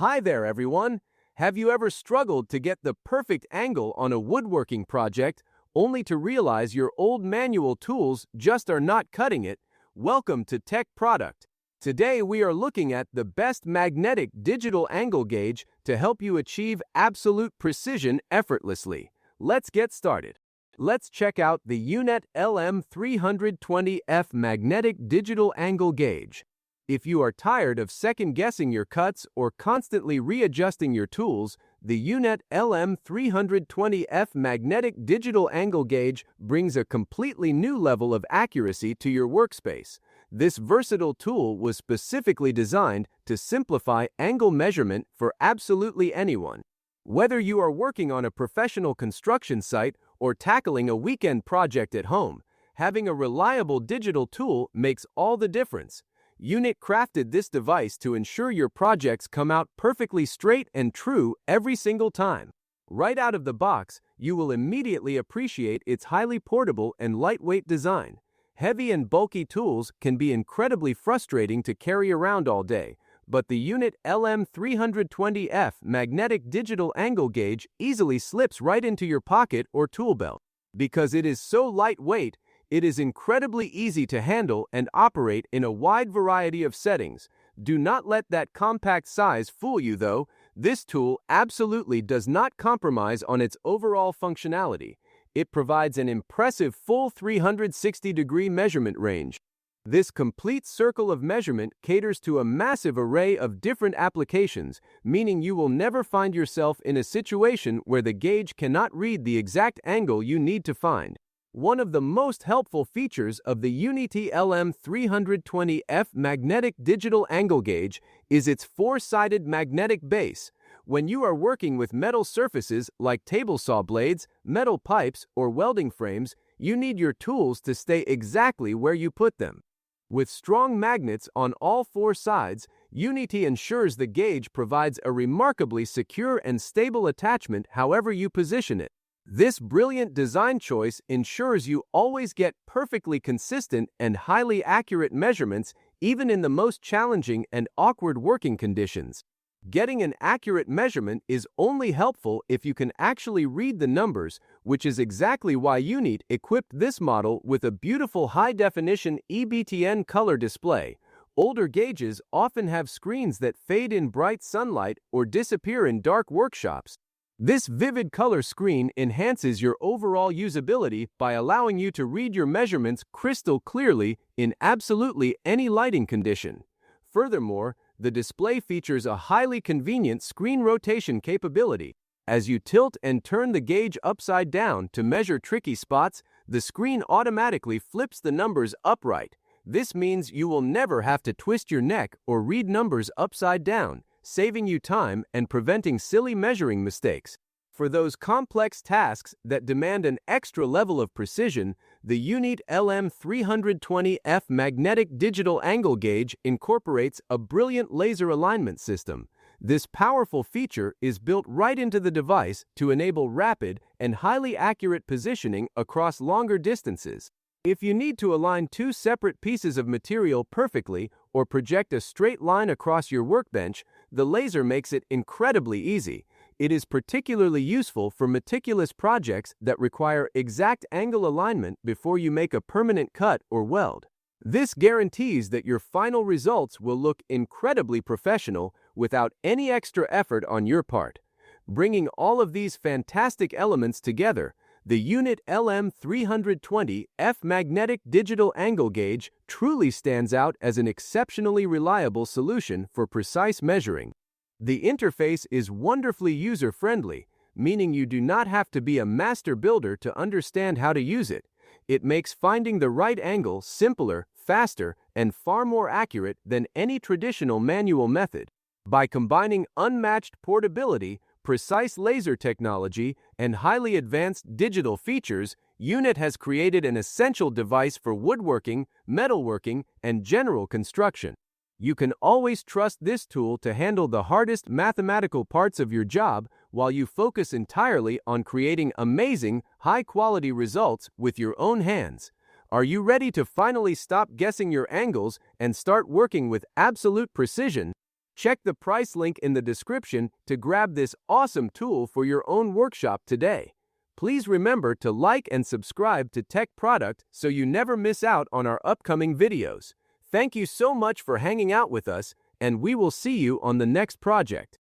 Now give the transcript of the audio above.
Hi there, everyone! Have you ever struggled to get the perfect angle on a woodworking project, only to realize your old manual tools just are not cutting it? Welcome to Tech Product. Today we are looking at the best magnetic digital angle gauge to help you achieve absolute precision effortlessly. Let's get started. Let's check out the UNET LM320F Magnetic Digital Angle Gauge. If you are tired of second-guessing your cuts or constantly readjusting your tools, the UNET LM320F Magnetic Digital Angle Gauge brings a completely new level of accuracy to your workspace. This versatile tool was specifically designed to simplify angle measurement for absolutely anyone. Whether you are working on a professional construction site or tackling a weekend project at home, having a reliable digital tool makes all the difference. UNET crafted this device to ensure your projects come out perfectly straight and true every single time. Right out of the box, you will immediately appreciate its highly portable and lightweight design. Heavy and bulky tools can be incredibly frustrating to carry around all day, but the UNET LM320F Magnetic Digital Angle Gauge easily slips right into your pocket or tool belt. Because it is so lightweight, it is incredibly easy to handle and operate in a wide variety of settings. Do not let that compact size fool you though. This tool absolutely does not compromise on its overall functionality. It provides an impressive full 360-degree measurement range. This complete circle of measurement caters to a massive array of different applications, meaning you will never find yourself in a situation where the gauge cannot read the exact angle you need to find. One of the most helpful features of the UNET LM320F Magnetic Digital Angle Gauge is its four-sided magnetic base. When you are working with metal surfaces like table saw blades, metal pipes, or welding frames, you need your tools to stay exactly where you put them. With strong magnets on all four sides, UNET ensures the gauge provides a remarkably secure and stable attachment however you position it. This brilliant design choice ensures you always get perfectly consistent and highly accurate measurements even in the most challenging and awkward working conditions. Getting an accurate measurement is only helpful if you can actually read the numbers, which is exactly why UNET equipped this model with a beautiful high-definition EBTN color display. Older gauges often have screens that fade in bright sunlight or disappear in dark workshops. This vivid color screen enhances your overall usability by allowing you to read your measurements crystal clearly in absolutely any lighting condition. Furthermore, the display features a highly convenient screen rotation capability. As you tilt and turn the gauge upside down to measure tricky spots, the screen automatically flips the numbers upright. This means you will never have to twist your neck or read numbers upside down, saving you time and preventing silly measuring mistakes. For those complex tasks that demand an extra level of precision, the UNET LM320F Magnetic Digital Angle Gauge incorporates a brilliant laser alignment system. This powerful feature is built right into the device to enable rapid and highly accurate positioning across longer distances. If you need to align two separate pieces of material perfectly or project a straight line across your workbench, the laser makes it incredibly easy. It is particularly useful for meticulous projects that require exact angle alignment before you make a permanent cut or weld. This guarantees that your final results will look incredibly professional without any extra effort on your part. Bringing all of these fantastic elements together, the UNET LM320F Magnetic Digital Angle Gauge truly stands out as an exceptionally reliable solution for precise measuring. The interface is wonderfully user-friendly, meaning you do not have to be a master builder to understand how to use it. It makes finding the right angle simpler, faster, and far more accurate than any traditional manual method. By combining unmatched portability, precise laser technology, and highly advanced digital features, UNET has created an essential device for woodworking, metalworking, and general construction. You can always trust this tool to handle the hardest mathematical parts of your job while you focus entirely on creating amazing, high-quality results with your own hands. Are you ready to finally stop guessing your angles and start working with absolute precision? Check the price link in the description to grab this awesome tool for your own workshop today. Please remember to like and subscribe to Tech Product so you never miss out on our upcoming videos. Thank you so much for hanging out with us, and we will see you on the next project.